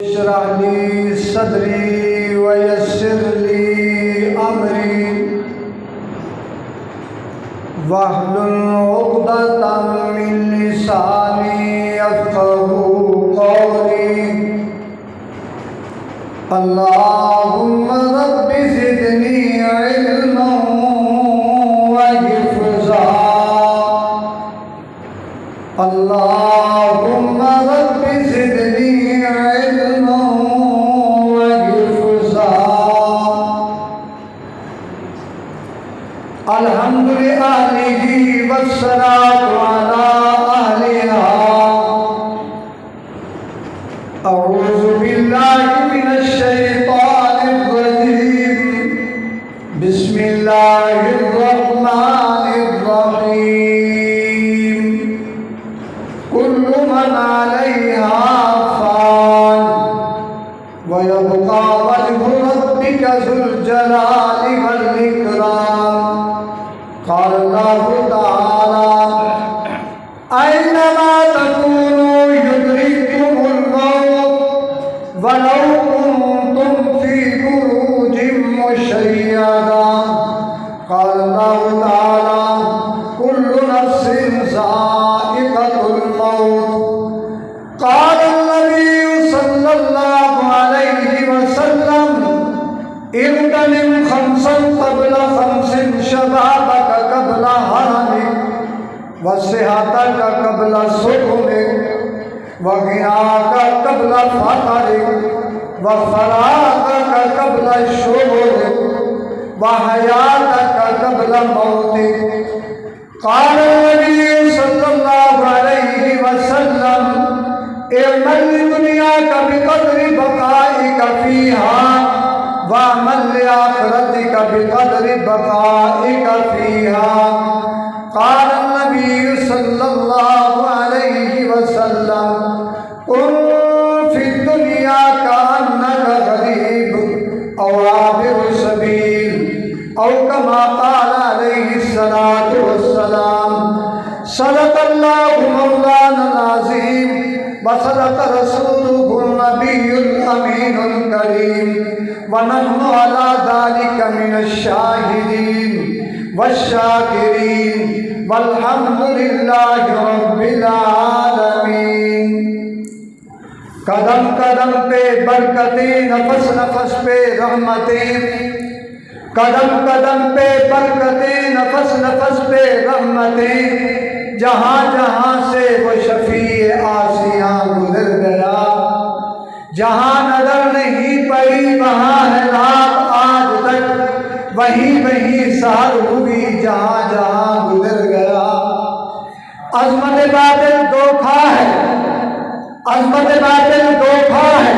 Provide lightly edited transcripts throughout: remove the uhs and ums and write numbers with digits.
اشرح لي صدري ويسر لي امري واحلل عقدة من لساني يفقهوا قولي اللهم رب زدني علما وحفظا اللهم رب زدني علما وحفظا الحمد لله والصلاة على أهلها أعوذ بالله من الشيطان الرجيم بسم الله الرحمن الرحيم كل من عليها فان ويبقى وجه ربك ذو الجلال والإكرام قال الله تعالى أينما تكونوا يدرككم الموت ولو كنتم في بروج مشيدة قال الله تعالى كل نفس ذائقة الموت قال النبي صلى الله عليه وسلم اغتنم خمسا قبل خمس شبابك قبل هرمك وصحتك قبل سقمك وغناك قبل فقرك وفراغك قبل شغلك وحياتك قبل موتك قال النبي صلى الله عليه وسلم اعمل لدنياك بقدر بقائك فيها واعمل لآخرتك بقدر بقائك فيها قال النبي صلى الله عليه وسلم كن في الدنيا كأنك غريب أو عابر سبيل أو كما قال عليه الصلاة والسلام صدق الله مولانا العظيم وصدق رسوله النبي الأمين الكريم ونحن على ذلك من الشاهدين والشاكرين والحمد لله رب العالمين قدم قدم پہ برکتیں نفس نفس پہ رحمتیں قدم قدم پہ برکتیں نفس نفس پہ رحمتیں جہاں جہاں سے وہ شفیع آسیاں گزر گیا جہاں نظر نہیں پڑی وہاں ہے رات آج تک وہیں وہیں سحر ہوئی جہاں جہاں گزر گیا عظمت باطل دھوکھا ہے عظمت باطل دھوکھا ہے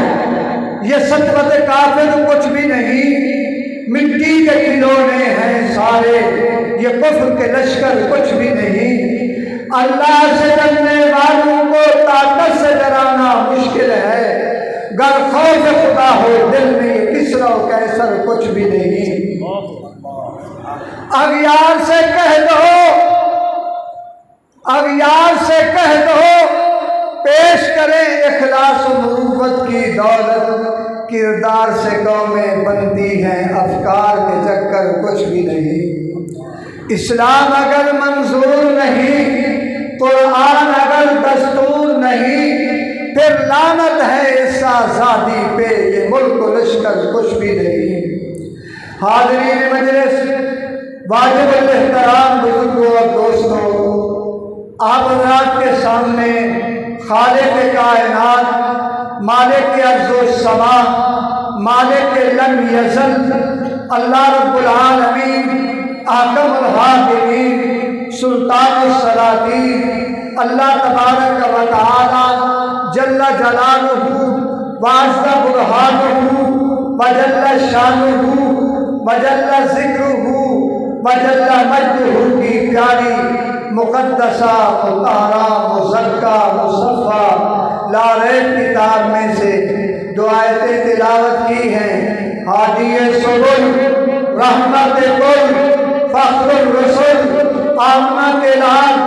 یہ سطوت کافر کچھ بھی نہیں مٹی کے کھلونے ہیں سارے یہ کفر کے لشکر کچھ بھی نہیں اللہ سے ڈرنے والوں کو طاقت سے ڈرانا مشکل ہے گر خوف خدا ہو دل میں یہ کسرا و کیسر کچھ بھی نہیں اغیار سے کہہ دو پیش کریں اخلاص و مروت کی دولت کردار سے قومیں بنتی ہیں افکار کے چکر کچھ بھی نہیں اسلام اگر منظور نہیں قرآن اگر دستور نہیں پھر لعنت ہے اس آزادی پہ یہ ملک و لشکر کچھ بھی نہیں حاضرین مجلس واجب الاحترام بزرگوں اور دوستوں آپ حضرات کے سامنے خالق کائنات مالک ارض و سما مالک لم یزل اللہ رب العالمین احکم الحاکمین سلطان السلاطین اللہ تبارک و تعالی جل جلالہ وعز برہانہ وجل شانہ وجل ذکرہ وجل مجدہ کی پیاری مقدسہ مطہرہ مزکہ مصفہ لا ریب کتاب میں سے دو آیتیں تلاوت کی ہیں ہادی سبل رحمت کل فخر الرسل آمنہ کے لال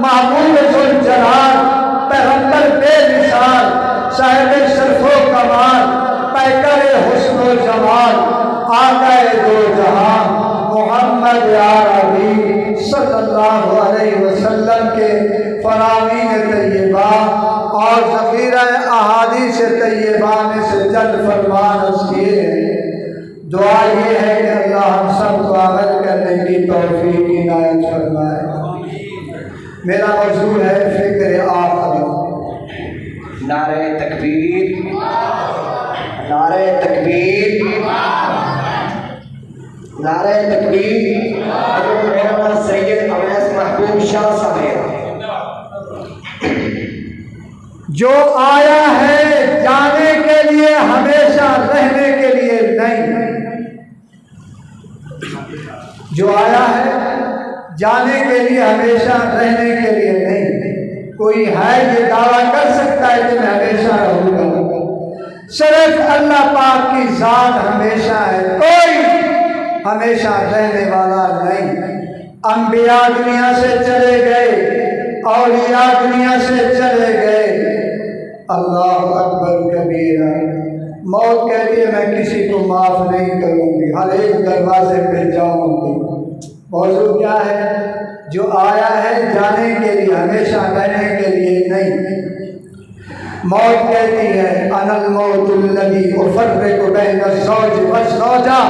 محبوب ذوالجلال پیغمبر بے مثال صاحب شرف و کمال طیبہ میں سے چند فرمان اس کیے ہیں۔ دعا یہ ہے کہ اللہ ہم سب کو عمل کرنے کی توفیق عنایت فرمائے۔ میرا موضوع ہے فکر آخرت۔ نعرہ تکبیر، نعرہ تکبیر، نعرہ تکبیر۔ مولانا سید اویس محبوب شاہ صاحب۔ جو آیا ہے جانے کے لیے، ہمیشہ رہنے کے لیے نہیں۔ جو آیا ہے جانے کے لیے، ہمیشہ رہنے کے لیے نہیں۔ کوئی ہے یہ دعویٰ کر سکتا ہے کہ میں ہمیشہ رہوں گا؟ صرف اللہ پاک کی ذات ہمیشہ ہے، کوئی ہمیشہ رہنے والا نہیں۔ انبیاء دنیا سے چلے گئے، اولیاء دنیا سے چلے گئے۔ اللہ اکبر کبیرہ۔ موت کہتی ہے میں کسی کو معاف نہیں کروں گی، ہر ایک دروازے پہ جاؤں گی۔ موضوع کیا ہے؟ جو آیا ہے جانے کے لیے، ہمیشہ رہنے کے لیے نہیں۔ موت کہتی ہے انا الموت الذی افرق بین الزوج والزوجہ،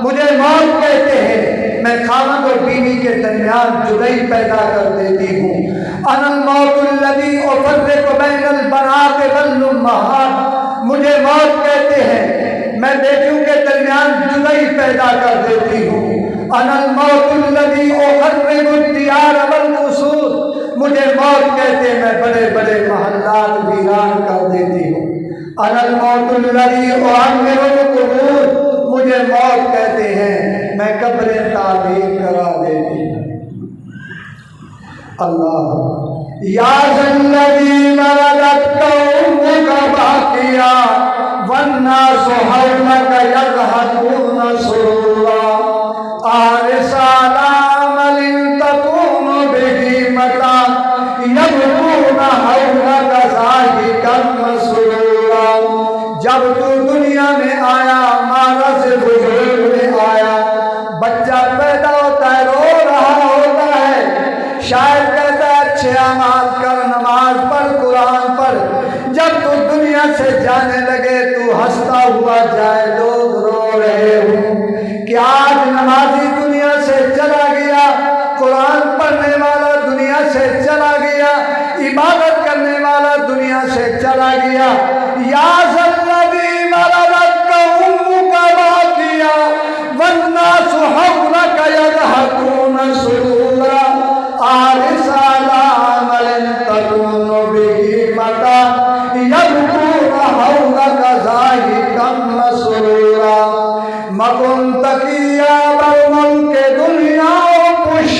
مجھے موت کہتے ہیں میں خاوند اور بیوی کے درمیان جدائی پیدا کر دیتی ہوں۔ انا الموت الذی افرق بین البنات والامہات، مجھے موت کہتے ہیں میں بیٹیوں کے درمیان جدائی پیدا کر دیتی ہوں۔ انا الموت الذی اخرب الدیار والقصور، مجھے موت کہتے ہیں میں بڑے بڑے محلات ویران کر دیتی ہوں۔ انا الموت الذی اعمر القبور، مجھے موت کہتے ہیں میں قبریں تعمیر کرا دیتی ہوں۔ اللہ یا ذی مرضت امک باقیا والناس حولک یضحکون سرورا آرسالا عمل تکون بہ متا یبکون حولک ضاحکا مسرورا۔ جب تو دنیا میں آیا، ماں سے بزرگ میں آیا، بچہ پیدا ہوتا ہے رو رہا ہوتا ہے، شاعر کہتا ہے اچھے اعمال کر، نماز پڑھ، قرآن پڑھ۔ جب تو دنیا سے جانے لگے تو ہنستا ہوا جائے، لوگ رو رہے ہوں کہ آج نمازی دنیا سے چلا گیا، قرآن پڑھنے والا دنیا سے چلا گیا، عبادت کرنے والا دنیا سے چلا گیا۔ یا ذی مرضت امک باقیا والناس حولک یضحکون سرورا آرسالا عمل تکون بہ متا یبکون حولک ضاحکا مسرورا۔ مکن تقیا بر ملک دنیا و پش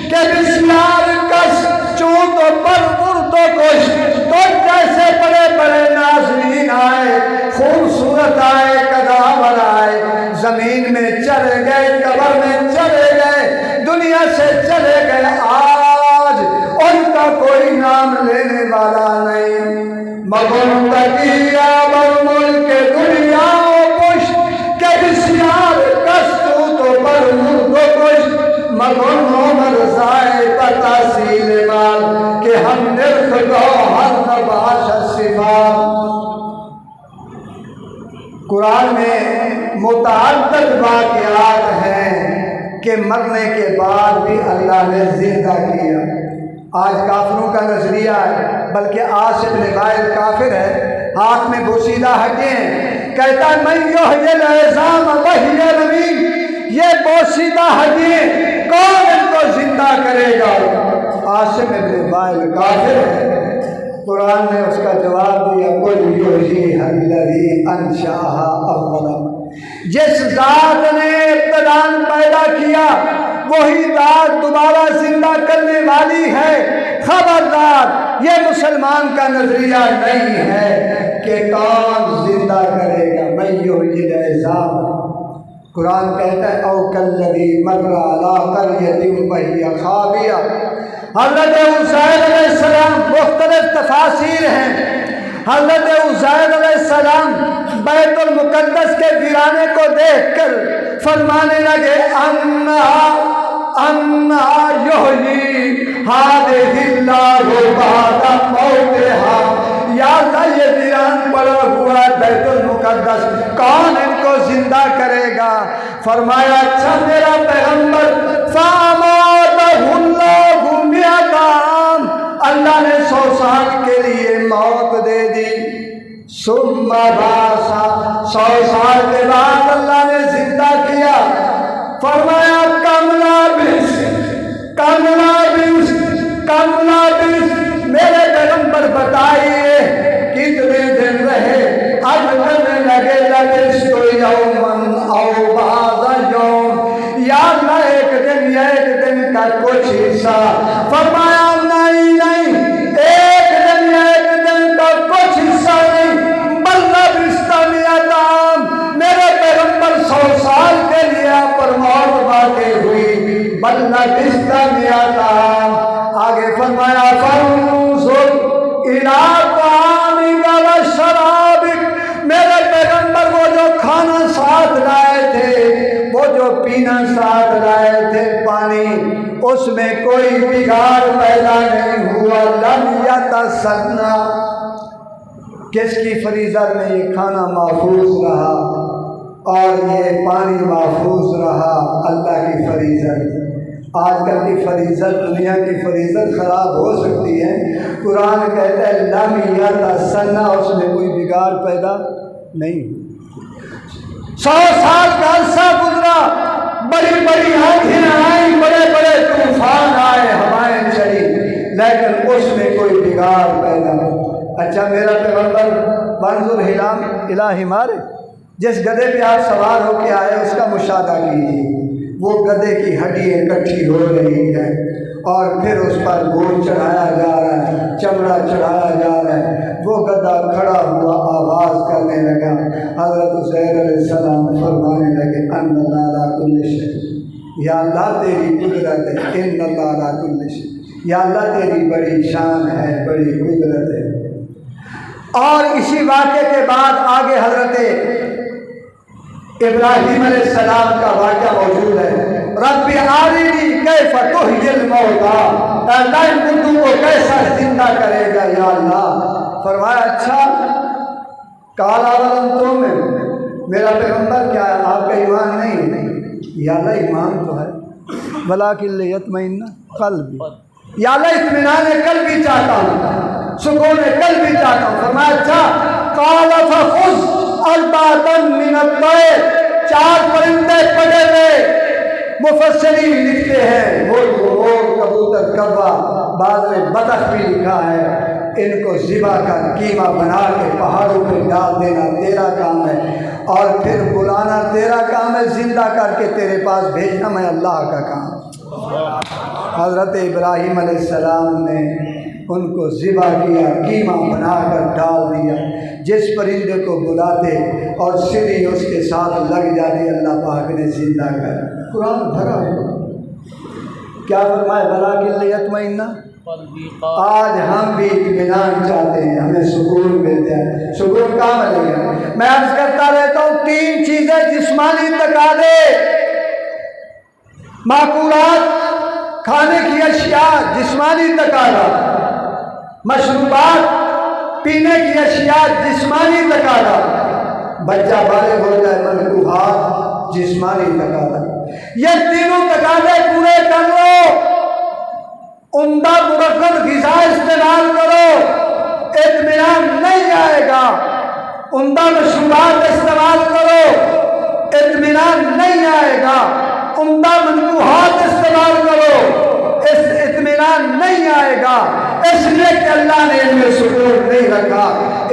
کہ بسیار کس چون تو پر تو کش۔ تو جیسے بڑے بڑے ناظرین آئے، خوبصورت آئے، قداور آئے، زمین میں چلے گئے، قبر میں چلے گئے، دنیا سے چلے گئے، آج ان کا کوئی نام لینے والا نہیں۔ مگن تقیا بر ملک دنیا و پش کہ بسیار کس تو پر کش۔ مگن عمر ضائع بتحصیل مال کہ ہم نرخ گوہر نباش صفات۔ قرآن میں متعدد واقعات ہیں کہ مرنے کے بعد بھی اللہ نے زندہ کیا۔ آج کافروں کا نظریہ ہے، بلکہ عاصم بن وائل کافر ہے، ہاتھ میں بوسیدہ ہڈیاں، کہتا ہے من یحیی العظام وہی رمیم، یہ بوسیدہ ہڈیاں کون ان کو زندہ کرے گا؟ عاصم بن وائل کافر ہے۔ قرآن نے اس کا جواب دیا قل یحییھا الذی انشأھا اول مرہ، جس ذات نے ابتداء پیدا کیا وہی ذات دوبارہ زندہ کرنے والی ہے۔ خبردار یہ مسلمان کا نظریہ نہیں ہے کہ کون زندہ کرے گا۔ من یحیی العظام، قرآن کہتا ہے او کالذی مر علی قریۃ وہی خاویہ۔ حضرت عزیر علیہ السلام، مختلف تفاسیر ہیں، حضرت عزیر علیہ السلام بیت المقدس کے ویرانے کو دیکھ کر فرمانے لگے انا یحیی ہذہ اللہ بعد موتہا یا اللہ یہ ویران پڑا ہوا بیت المقدس کون ان کو زندہ کرے گا؟ فرمایا اچھا میرا پیغمبر فَأَمَاتَهُ اللَّهُ مِئَةَ عَامٍ، اللہ نے 100 سال کے لیے موت دے دی۔ ثُمَّ بَعَثَ، 100 سال کے بعد اللہ نے زندہ کیا۔ فرمایا کم لابث، کم لابث، کم لابث، میرے پیغمبر بتائیے کتنے دن رہے؟ اب کہنے لگے لبثت یوماً او بعض یوم، یا اللہ ایک دن یا ایک دن کا کچھ حصہ۔ فرمایا نہیں نہیں، ایک دن یا ایک دن کا کچھ حصہ نہیں، بل لبثت مئۃ عام، میرے پیغمبر 100 سال کے لیے آپ پر موت واقع ہوئی، بل لبثت مئۃ عام۔ آگے فرمایا فانظر الی طعامک و شرابک، میرے پیغمبر وہ جو کھانا ساتھ لائے تھے، وہ جو پینا ساتھ لائے تھے پانی، اس میں کوئی بگاڑ پیدا نہیں ہوا۔ لم یتسنہ، کس کی فریزر میں یہ کھانا محفوظ رہا اور یہ پانی محفوظ رہا؟ اللہ کی فریزر۔ آج کل کی فریزر، دنیا کی فریزر خراب ہو سکتی ہے، قرآن کہتا ہے لم یتسنہ، اس میں کوئی بگاڑ پیدا نہیں۔ 100 سال کا عرصہ گزرا، بڑی بڑی آندھیاں آئیں، بڑے بڑے طوفان آئے، ہوائیں چلی، لیکن اس میں کوئی بگاڑ پیدا نہیں۔ اچھا میرا پیغمبر منظور الی حمار، جس گدھے پہ آپ سوار ہو کے آئے اس کا مشاہدہ کیجیے، وہ گدھے کی ہڈیاں اکٹھی ہو رہی ہیں اور پھر اس پر گوشت چڑھایا جا رہا ہے، چمڑا چڑھایا جا رہا ہے۔ وہ گدھا کھڑا ہوا آواز کرنے لگا، حضرت عزیر علیہ السلام فرمانے لگے ان اللہ علی کل شیء، یا اللہ تیری قدرت ہے، ان اللہ علی کل شیء، یا اللہ تیری بڑی شان ہے، بڑی قدرت ہے۔ اور اسی واقعے کے بعد آگے حضرت ابراہیم علیہ السلام کا واقعہ موجود ہے۔ رب ارنی کیف تحیی الموتیٰ، اللہ ان مردوں کو کیسا زندہ کرے گا یا اللہ؟ فرمایا اچھا قال اولم تؤمن، میرا پیغمبر کیا آپ کا ایمان نہیں؟ یا اللہ ایمان تو ہے، ولکن لیطمئن قلبی، یا اللہ اطمینان قلبی چاہتا ہوں، سکون قلبی چاہتا ہوں۔ فرمایا اچھا قال فخذ اربعۃ من الطیر، 4 پرندے پڑے ہوئے، مفسرین لکھتے ہیں مور، کبوتر، کوا، بعض نے بطخ بھی لکھا ہے، ان کو ذبح کر قیمہ بنا کے پہاڑوں پہ ڈال دینا تیرا کام ہے، اور پھر بلانا تیرا کام ہے، زندہ کر کے تیرے پاس بھیجنا میں اللہ کا کام۔ حضرت ابراہیم علیہ السلام نے ان کو ذبح کیا، قیمہ بنا کر ڈال دیا، جس پرندے کو بلاتے اور سیڑھی اس کے ساتھ لگ جاتی، اللہ پاک نے زندہ کر۔ قرآن بھرا ہوا کیا فرمائے ولکن لیطمئن، آج ہم بھی اطمینان چاہتے ہیں، ہمیں سکون ملتا ہے، سکون کہاں ملے گا؟ میں عرض کرتا رہتا ہوں 3 چیزیں جسمانی تقاضے، معقولات، کھانے کی اشیاء جسمانی تقاضا، مشروبات پینے کی اشیاء جسمانی تقاضا، بچہ بالغ ہو جائے ملکوہات جسمانی تقاضا، یہ تینوں تقاضے پورے کر لو، عمدہ مرکب غذا استعمال کرو، اطمینان نہیں آئے گا، عمدہ مشروبات استعمال کرو، اطمینان نہیں آئے گا، عمدہ منقوحات استعمال کرو، اس اطمینان نہیں آئے گا، اس لیے کہ اللہ نے ان میں سکون نہیں رکھا۔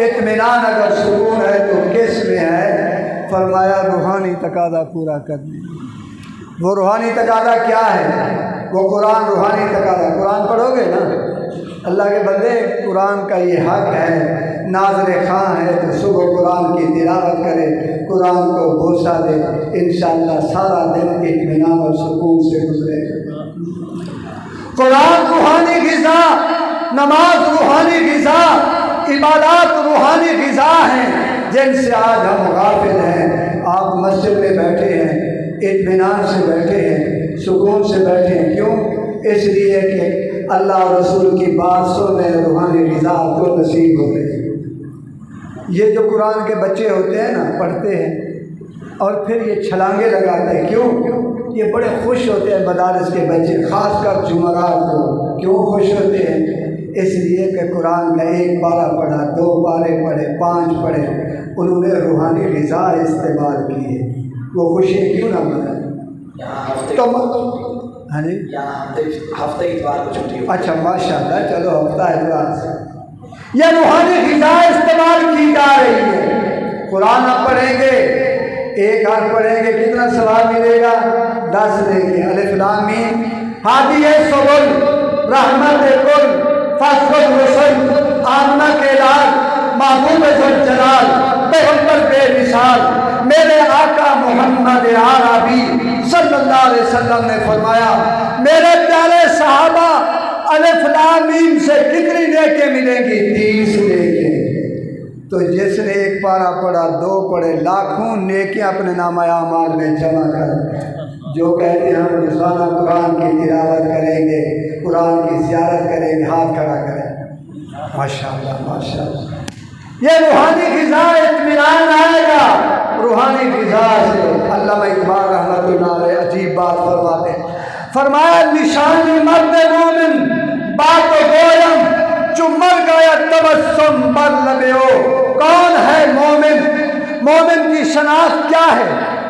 اطمینان اگر سکون ہے تو کس میں ہے؟ فرمایا روحانی تقاضا پورا کرنے۔ وہ روحانی تقاضا کیا ہے؟ وہ قرآن روحانی تقاضا، قرآن پڑھو گے نا اللہ کے بندے، قرآن کا یہ حق ہے، ناظر خواہ ہے تو صبح قرآن کی تلاوت کرے، قرآن کو بوسہ دے، انشاءاللہ سارا دن اطمینان اور سکون سے گزرے گا۔ قرآن روحانی غذا، نماز روحانی غذا، عبادات روحانی غذا ہیں، جن سے آج ہم غافل ہیں۔ آپ مسجد میں بیٹھے ہیں، اطمینان سے بیٹھے ہیں، سکون سے بیٹھے ہیں، کیوں؟ اس لیے کہ اللہ اور رسول کی بات سننے روحانی غذا کو نصیب ہو گئی۔ یہ جو قرآن کے بچے ہوتے ہیں نا، پڑھتے ہیں اور پھر یہ چھلانگے لگاتے ہیں، کیوں؟ یہ بڑے خوش ہوتے ہیں مدارس کے بچے، خاص کر جمعرات کو۔ کیوں خوش ہوتے ہیں؟ اس لیے کہ قرآن کا ایک پارہ پڑھا، 2 پارے پڑھے، 5 پڑھے، انہوں نے روحانی غذا استعمال کی ہے، وہ خوشی کیوں نہ منائیں؟ ہاں جی، ہفتے اتوار کو چھٹی ہوتی ہے۔ اچھا ماشاء اللہ، چلو ہفتہ اتوار سے یہ روحانی غذا استعمال کی جا رہی ہے۔ قرآن آپ پڑھیں گے، ایک حرف پڑھیں گے کتنا ثواب ملے گا؟ 10 لے کے الف لام میم ہادی سبل رحمت کل فصل الرسل آمنہ کے لال محبوب ذوالجلال پیغمبر بے مثال میرے آقا محمد عربی صلی اللہ علیہ وسلم نے فرمایا، میرے پیارے صحابہ الف لام میم سے کتنی نیکیاں ملیں گی؟ 30 نیکیاں۔ تو جس نے ایک پارہ پڑھا، 2 پڑھے، لاکھوں نیکیاں اپنے نامہ اعمال میں جمع کر۔ جو کہتے ہیں ہم روزانہ قرآن کی تلاوت کریں گے، قرآن کی زیارت کریں گے، ہاتھ کھڑا کریں۔ ماشاءاللہ ماشاءاللہ، یہ روحانی غذا اطمینان آئے گا۔ روحانی غذا سے علامہ اقبال رحمۃ اللہ علیہ عجیب بات فرماتے ہیں، فرمایا نشانی مرد مومن بات و گویم جو مر گیا تبسم بر لبے ہو۔ کون ہے مومن؟ مومن کی شناخت کیا ہے؟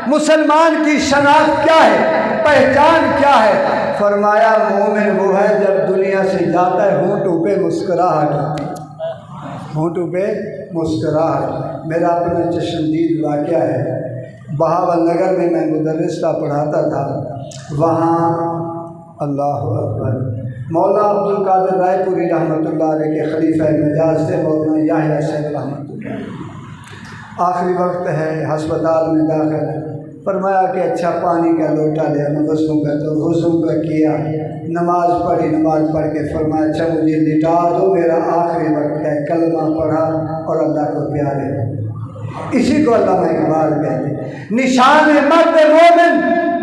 مسلمان کی شناخت کیا ہے؟ پہچان کیا ہے؟ فرمایا مومن وہ ہے جب دنیا سے جاتا ہے ہونٹوں پہ مسکراہٹ ہوتی ہے، ہونٹوں پہ مسکراہٹ۔ میرا اپنا چشمدید واقعہ ہے، بہاول نگر میں مدرس کا پڑھاتا تھا، وہاں اللہ اکبر مولانا عبد القادر رائے پوری رحمۃ اللہ علیہ کے خلیفہ مجاز سے مولانا یحییٰ صاحب رحمۃ اللہ، آخری وقت ہے، ہسپتال میں داخل ہے، فرمایا کہ اچھا پانی کا لوٹا لیا، میں غسل کا تو غسل کا کیا، نماز پڑھی، نماز پڑھ کے فرمایا اچھا مجھے لٹا دو، میرا آخری وقت ہے، کلمہ پڑھا اور اللہ کو پیارے۔ اسی کو علامہ اقبال کہتے ہیں، نشان مرد مومن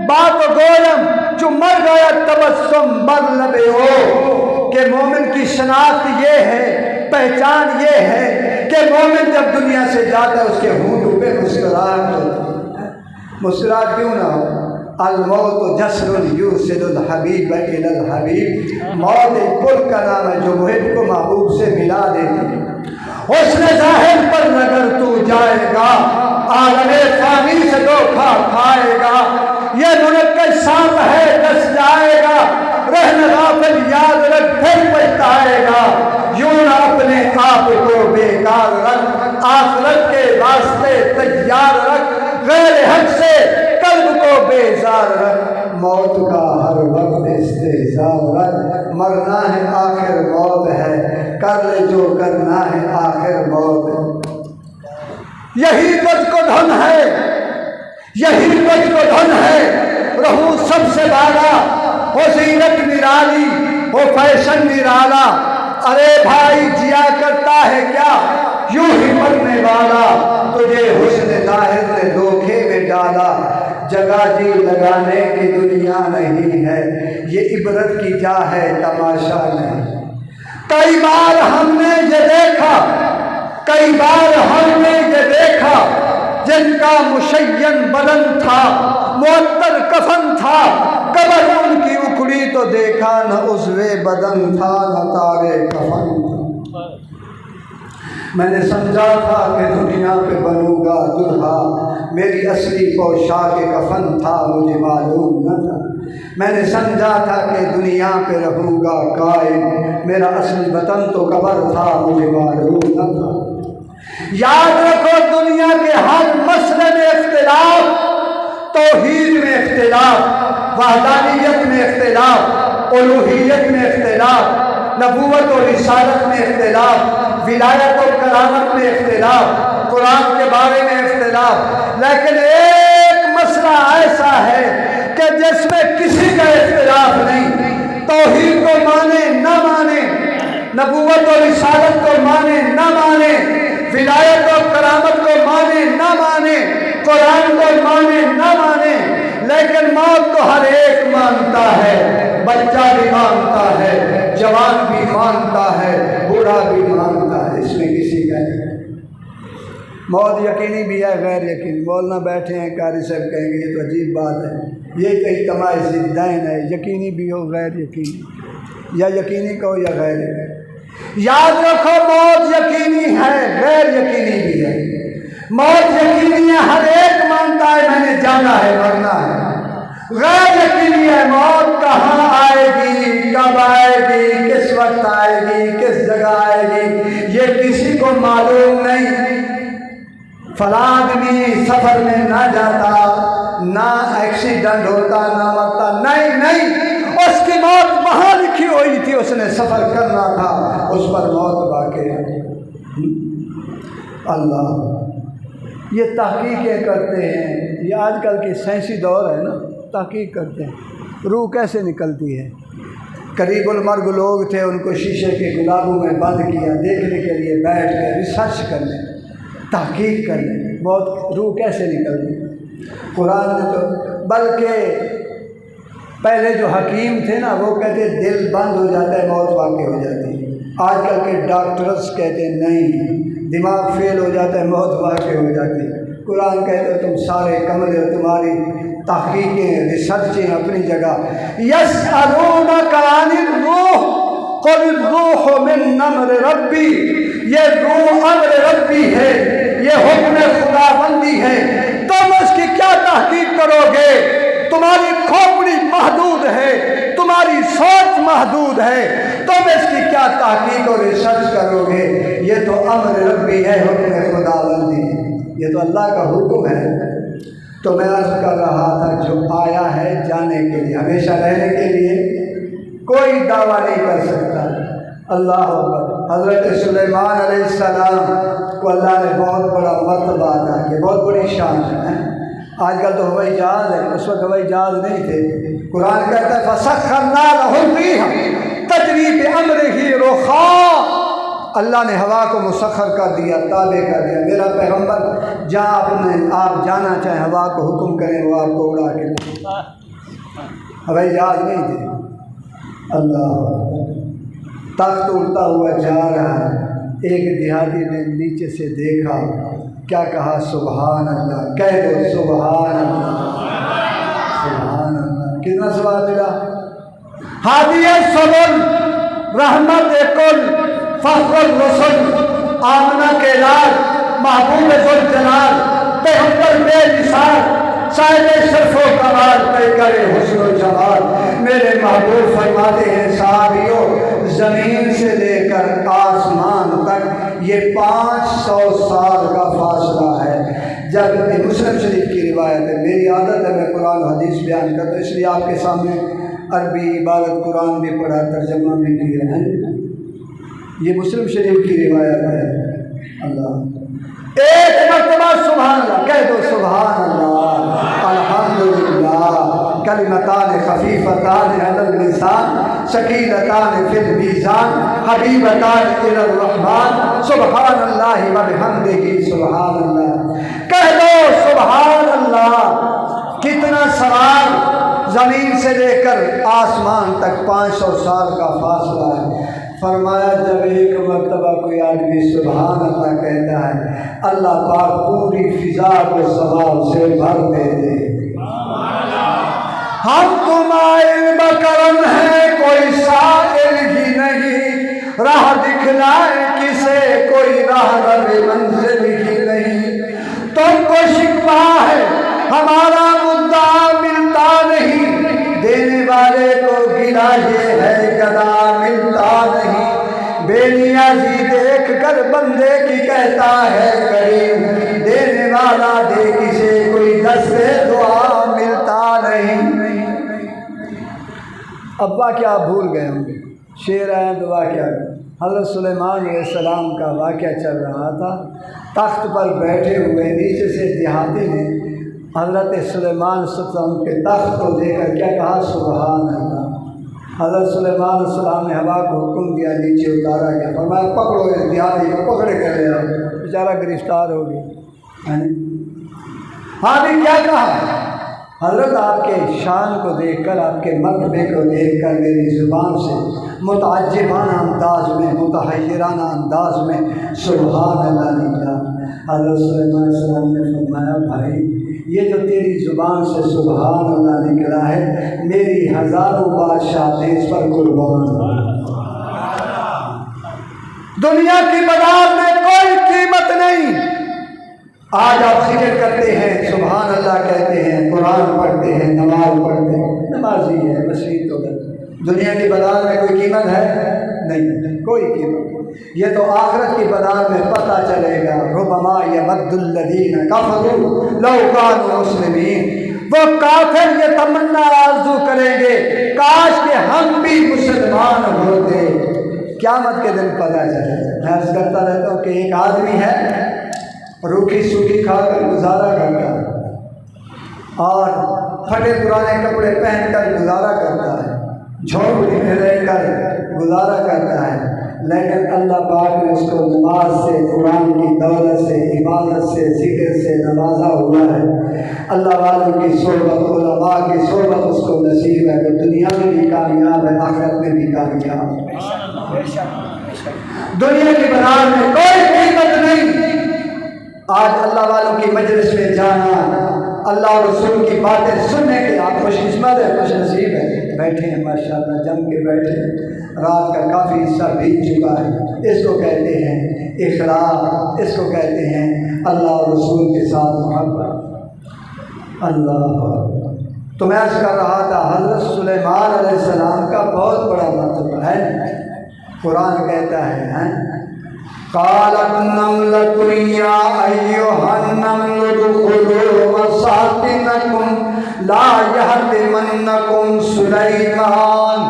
بات و گویم جو مر گیا تبسم بر لبے ہو، کہ مومن کی شناخت یہ ہے، پہچان یہ ہے کہ مومن جب دنیا سے جاتا ہے اس کے ہونٹوں پہ مسکراہٹ ہوتی ہے۔ مسکراہٹ کیوں نہ ہو؟ الموت جسر یوصل الحبیب الی الحبیب، موت ایک پل کا نام ہے جو محب کو محبوب سے ملا دیتی ہے۔ حسن ظاہر پر اگر تو جائے گا عالم فانی سے دھوکا کھائے گا، یہ منقش سانپ ہے دس جائے گا، رہنا غافل یاد رکھ پھر پچھتائے گا، یوں نہ اپنے آپ کو بیکار رکھ، آخرت کے واسطے تیار رکھ، غیر حق سے قلب کو بیزار رکھ، موت کا ہر وقت استحضار رکھ، مرنا ہے آخر موت ہے، کر لے جو کرنا ہے آخر موت ہے۔ یہی تجھ کو دھن ہے، یہی تجھ کو دھن ہے، رہوں سب سے بالا، ہو زینت نرالی، ہو فیشن نرالا، ارے بھائی جیا کرتا ہے کیا یوں ہی مرنے والا، تجھے حسن ظاہر نے دھوکے میں ڈالا، جگہ جی لگانے کی دنیا نہیں ہے، یہ عبرت کی جا ہے تماشا نہیں۔ کئی بار ہم نے یہ دیکھا، کئی بار ہم نے یہ دیکھا، جن کا مشین بدن تھا معطر کفن تھا، قبر ان کی اکھڑی تو دیکھا نہ عضو بدن تھا نہ تارے کفن تھا۔ میں نے سمجھا تھا کہ دنیا پہ بنوں گا دلہا، میری اصلی پوشاک کفن تھا مجھے معلوم نہ تھا، میں نے سمجھا تھا کہ دنیا پہ رہوں گا قائم، میرا اصلی وطن تو قبر تھا مجھے معلوم نہ تھا۔ یاد رکھو دنیا کے ہر مسئلے میں اختلاف، توحید میں اختلاف، وحدانیت میں اختلاف، الوہیت میں اختلاف، نبوت و رسالت میں اختلاف، ولایت و کرامت میں اختلاف، قرآن کے بارے میں اختلاف، لیکن ایک مسئلہ ایسا ہے کہ جس میں کسی کا اختلاف نہیں، توحید کو مانے نہ مانے، نبوت و رسالت کو مانے نہ مانے، ولایت و کرامت کو مانے نہ مانے، قرآن کو مانے نہ مانے، لیکن موت تو ہر ایک مانتا ہے، بچہ بھی مانتا ہے، جوان بھی مانتا ہے، بوڑھا بھی مانتا ہے، اس میں کسی کا نہیں۔ موت یقینی بھی ہے غیر یقینی۔ مولانا بیٹھے ہیں قاری صاحب کہیں گے یہ تو عجیب بات ہے، یہ تو اجتماع ضدین ہے، یقینی بھی ہو غیر یقینی، یا یقینی کہو یا غیر یقینی۔ یاد رکھو موت یقینی ہے غیر یقینی بھی ہے۔ موت یقینی ہے، ہر ایک مانتا ہے میں نے جانا ہے مرنا ہے۔ غیر یقینی ہے موت کہاں آئے گی، کب آئے گی، کس وقت آئے گی، کس جگہ آئے گی، یہ کسی کو معلوم نہیں۔ فلاں آدمی سفر میں نہ جاتا، نہ ایکسیڈنٹ ہوتا، نہ مرتا، نہیں، اس کی موت وہاں لکھی ہوئی تھی، اس نے سفر کرنا تھا، اس پر موت واقع ہے۔ اللہ یہ تحقیقیں کرتے ہیں، یہ آج کل کی سائنسی دور ہے نا، تحقیق کرتے ہیں روح کیسے نکلتی ہے۔ قریب المرگ لوگ تھے، ان کو شیشے کے گلابوں میں بند کیا، دیکھنے کے لیے بیٹھ گئے، ریسرچ کر لیں، تحقیق کر لیں بہت روح کیسے نکلتی۔ قرآن نے تو بلکہ پہلے جو حکیم تھے نا وہ کہتے دل بند ہو جاتا ہے موت واقع ہو جاتی ہے۔ آج کل کے ڈاکٹرز کہتے نہیں، دماغ فیل ہو جاتا ہے موت واقع ہو جاتی ہے۔ قرآن کہتے تم سارے کمرے ہو، تمہاری تحقیقیں ریسرچیں اپنی جگہ۔ یسألونک عن الروح قل الروح من امر ربی، یہ روح امر ربی ہے، یہ حکم خدا بندی ہے، تم اس کی کیا تحقیق کرو گے؟ تمہاری کھوپڑی محدود ہے، تمہاری سوچ محدود ہے، تم اس کی کیا تحقیق اور ریسرچ کرو گے؟ یہ تو امر ربی ہے، حکم خدا بندی ہے، یہ تو اللہ کا حکم ہے۔ تو میں عرض کر رہا تھا جو آیا ہے جانے کے لیے، ہمیشہ رہنے کے لیے کوئی دعویٰ نہیں کر سکتا۔ اللہ اکبر۔ حضرت سلیمان علیہ السلام کو اللہ نے بہت بڑا مرتبہ عطا کیا، بہت بڑی شان ہے۔ آج کل تو ہوائی جہاز ہے، اس وقت ہوائی جہاز نہیں تھے۔ قرآن کہتا ہے فَسَخَّرْنَا لَهُ الرِّيحَ تَجْرِي بِأَمْرِهِ رُخَاءً، اللہ نے ہوا کو مسخر کر دیا، تابع کر دیا۔ میرا پیغمبر جہاں آپ جانا چاہیں ہوا کو حکم کریں وہ آپ کو اڑا کے لے۔ ہوائی جہاز نہیں تھے۔ اللہ تخت اڑتا ہوا جا رہا ہے، ایک دیہاتی نے نیچے سے دیکھا، کیا کہا سبحان اللہ، کہہ دو سبحان اللہ، سبحان اللہ۔ کتنا ثواب ملا؟ ہادی سبل رحمت کل فخر الرسل، آمنہ کے لال، محبوب ذوالجلال، پیغمبر بے مثال، صاحب شرف و کمال، پیکر حسن و جمال۔ میرے محبوب فرماتے ہیں صحابیوں، زمین سے لے کر آسمان تک یہ 500 سال کا فاصلہ ہے۔ جب مسلم شریف کی روایت ہے، میری عادت ہے میں قرآن و حدیث بیان کرتا ہوں، اس لیے آپ کے سامنے عربی عبارت قرآن بھی پڑھا، ترجمہ بھی کیا ہے۔ یہ مسلم شریف کی روایت ہے۔ اللہ ایک مرتبہ سبحان اللہ کہہ دو، سبحان اللہ، الحمدللہ، کلمتان خفیفتان علی اللسان ثقیلتان فی المیزان حبیبتان الی الرحمن سبحان اللہ وبحمدہ سبحان اللہ۔ کہہ دو سبحان اللہ۔ کتنا ثواب، زمین سے لے کر آسمان تک 500 سال کا فاصلہ ہے۔ فرمایا جب ایک مرتبہ کوئی آدمی سبحان اللہ کہتا ہے، اللہ پاک پوری فضا کو ثواب سے بھر دیتے۔ ہم تمہارے بکرم ہیں، کوئی سائل ہی نہیں، راہ دکھلائے کسے کوئی راہ منزل ہی نہیں۔ تم کو شکوہ ہے ہمارا مدعا ملتا نہیں، دینے والے کو گلا یہ ہے گدا ملتا نہیں۔ بے نیازی دیکھ کر بندے کی کہتا ہے کریم، دینے والا دے کسے کوئی دست دعا ملتا نہیں۔ ابا کیا بھول گئے ہوں گے، شعر آئے تو واقعہ حضرت سلیمان علیہ السلام کا واقعہ چل رہا تھا، تخت پر بیٹھے ہوئے، نیچے سے دیہاتی نے حضرت سلیمان علیہ السلام کے تخت کو دیکھ کر کیا کہا سبحان اللہ۔ حضرت سلیمان علیہ السلام نے ہوا کو حکم دیا، نیچے اتارا گیا، فرمایا پکڑو اس دیہاتی کو، پکڑے کر لیا، بیچارہ گرفتار ہو گیا۔ ہاں بھی کیا کہا حضرت آپ کے شان کو دیکھ کر، آپ کے مرتبے کو دیکھ کر میری زبان سے متعجبانہ انداز میں، متحیرانہ انداز میں سبحان اللہ نکلا۔ حضرت سلیمان علیہ السلام نے فرمایا بھائی یہ جو تیری زبان سے سبحان اللہ نکلا ہے میری ہزاروں بادشاہ اس پر قربان ہو۔ دنیا کی بازار میں کوئی قیمت نہیں۔ آج آپ ذکر کرتے ہیں سبحان اللہ کہتے ہیں قرآن پڑھتے ہیں نماز پڑھتے ہیں، نمازی ہے مسیح تو دنیا کی بازار میں کوئی قیمت ہے نہیں، کوئی قیمت۔ یہ تو آخرت کی بازار میں پتہ چلے گا۔ ربما یود الذین کفروا لو کانوا مسلمین، وہ کافر یہ تمنا آرزو کریں گے کاش کہ ہم بھی مسلمان ہوتے۔ قیامت کے دن پتہ چلے گا۔ میں عرض کرتا رہتا ہوں کہ ایک آدمی ہے روکھی سوکھی کھا کر گزارا کرتا ہے اور پھٹے پرانے کپڑے پہن کر گزارا کرتا ہے، جھونپڑی میں رہ کر گزارا کرتا ہے، لیکن اللہ پاک نے اس کو نماز سے، قرآن کی دولت سے، عبادت سے، ذکر سے نوازا ہوا ہے۔ اللہ والوں کی صحبت، علماء کی صحبت اس کو نصیب ہے، وہ دنیا میں بھی کامیاب ہے، آخرت میں بھی کامیاب ہے۔ دنیا کی بازار میں کوئی قیمت نہیں۔ آج اللہ والوں کی مجلس میں جانا، اللہ اور رسول کی باتیں سننے کے آپ خوش قسمت ہے، خوش نصیب ہے، بیٹھے ہیں ماشاءاللہ جم کے بیٹھے ہیں، رات کا کافی حصہ بیت چکا ہے۔ اس کو کہتے ہیں اخلاق، اس کو کہتے ہیں اللہ اور رسول کے ساتھ محبت۔ اللہ تو میں عرض کر رہا تھا حضرت سلیمان علیہ السلام کا بہت بڑا مرتبہ ہے۔ قرآن کہتا ہے قالت نملۃ یا ایھا النمل ادخلوا مساکنکم لا یحطمنکم سلیمان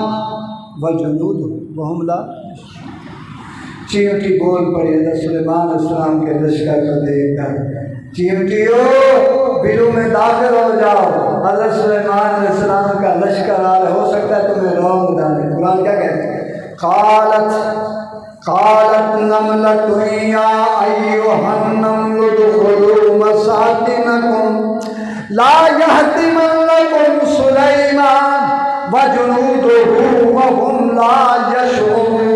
وجنودہ وہم لا۔ چیونٹی بول پڑی حضرت سلیمان علیہ السلام کے لشکر کو دیکھ کر، چیونٹیوں بلو میں داخل ہو جاؤ، حضرت سلیمان علیہ السلام کا لشکر آ رہا، ہو سکتا ہے تمہیں رونق ڈالے۔ قرآن کیا کہتے ہیں قالت نملۃ یا ایھا النمل ادخلوا مساکنکم لا یحطمنکم سلیمان وجنودہ وہم لا یشعرون۔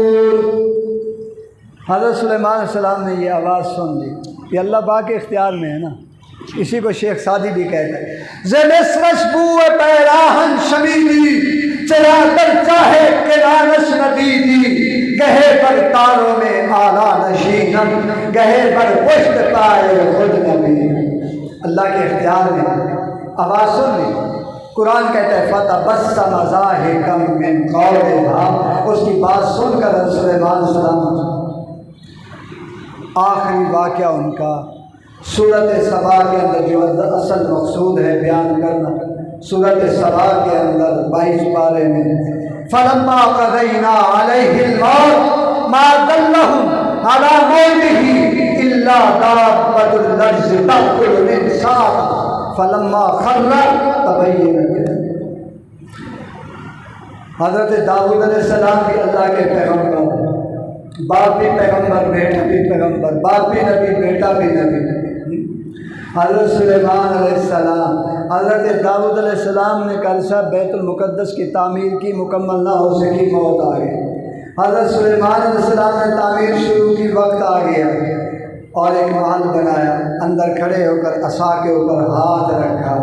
حضرت سلیمان علیہ السلام نے یہ آواز سن لی، یہ اللہ پاک کے اختیار میں ہے نا، اسی کو شیخ سعدی بھی کہتا ہے زمسرش بوئے پیراہن شمیدی چلا کر چاہے کنانش ندیدی گہے پر تاروں میں آلہ نشینم گہے پر پشت پائے خود نبی۔ اللہ کے اختیار میں آواز سن لی۔ قرآن کہتا ہے فتبسم ضاحکا من قولها، اس کی بات سن کر سلیمان علیہ السلام آخری واقعہ ان کا سورۃ سبا کے اندر جو اصل مقصود ہے بیان کرنا، سورۃ سبا کے اندر 22 پارے میں فلما قضینا علیہ الموت ما دلهم على موته الا دابۃ الارض تأکل من ساعۃ فلما خر تبینت۔ حضرت داؤد علیہ السلام بھی اللہ کے پیغمبر، باپ بھی پیغمبر، بیٹا بھی پیغمبر، باپ بھی نبی، بیٹا بھی نبی۔ حضرت سلیمان علیہ السلام، حضرت داؤد علیہ السلام نے کلسہ بیت المقدس کی تعمیر کی، مکمل نہ ہو سکی، موت آ گئی۔ حضرت سلیمان علیہ السلام نے تعمیر شروع کی، وقت آ گیا اور ایک محل بنایا، اندر کھڑے ہو کر عصا کے اوپر ہاتھ رکھا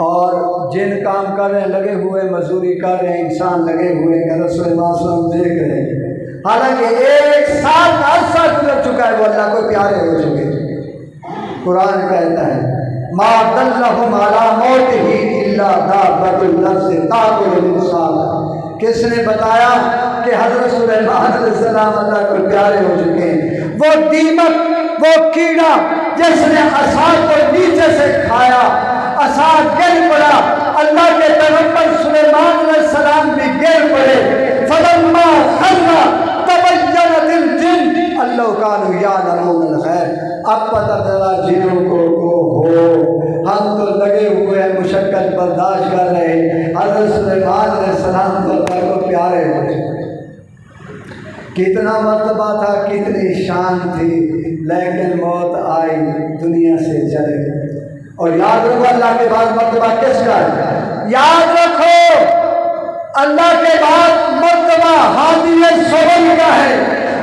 اور جن کام کر رہے ہیں، لگے ہوئے مزدوری کر رہے ہیں، انسان لگے ہوئے ہیں، حضرت سلیمان علیہ السلام دیکھ رہے ہیں، حالانکہ 1 سال کا عرصہ گزر چکا ہے، وہ اللہ کو پیارے ہو چکے۔ قرآن کہتا ہے ما دلهم على موته الا دابۃ الارض تأکل من ساعۃ۔ کس نے بتایا کہ حضرت سلیمان علیہ السلام اللہ کو پیارے ہو چکے ہیں؟ وہ دیمک، وہ کیڑا جس نے عصا کو نیچے سے کھایا، عصا گر پڑا، اللہ کے پیغمبر سلیمان علیہ السلام بھی گر پڑے۔ فلما خر تبینت الجن اللہ کانوا یعلمون الغیب۔ اب پتہ چلا جنوں کو ہو ہم تو لگے ہوئے ہیں، مشقت برداشت کر رہے ہیں، حضرت سلیمان علیہ السلام تو اللہ کو پیارے ہوئے۔ کتنا مرتبہ تھا، کتنی شان تھی، لیکن موت آئی، دنیا سے چلے گئے۔ اور یاد رکھو اللہ کے بعد مرتبہ کس کا ہے؟ یاد رکھو اللہ کے بعد مرتبہ ہادی صبر کا ہے،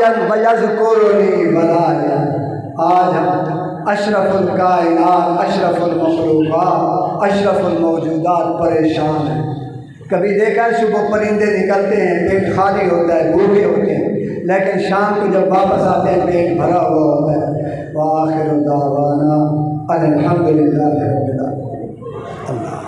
راعیا ویذکرنی ولایا۔ آج ہم اشرف الکائنات، اشرف المخلوقات، اشرف الموجودات پریشان ہیں۔ کبھی دیکھا ہے صبح پرندے نکلتے ہیں، پیٹ خالی ہوتا ہے، بھوکے ہوتے ہیں، لیکن شام کو جب واپس آتے ہیں پیٹ بھرا ہوا ہوتا ہے۔ وآخر دعوانا ان الحمد للہ رب العالمین۔ اللہ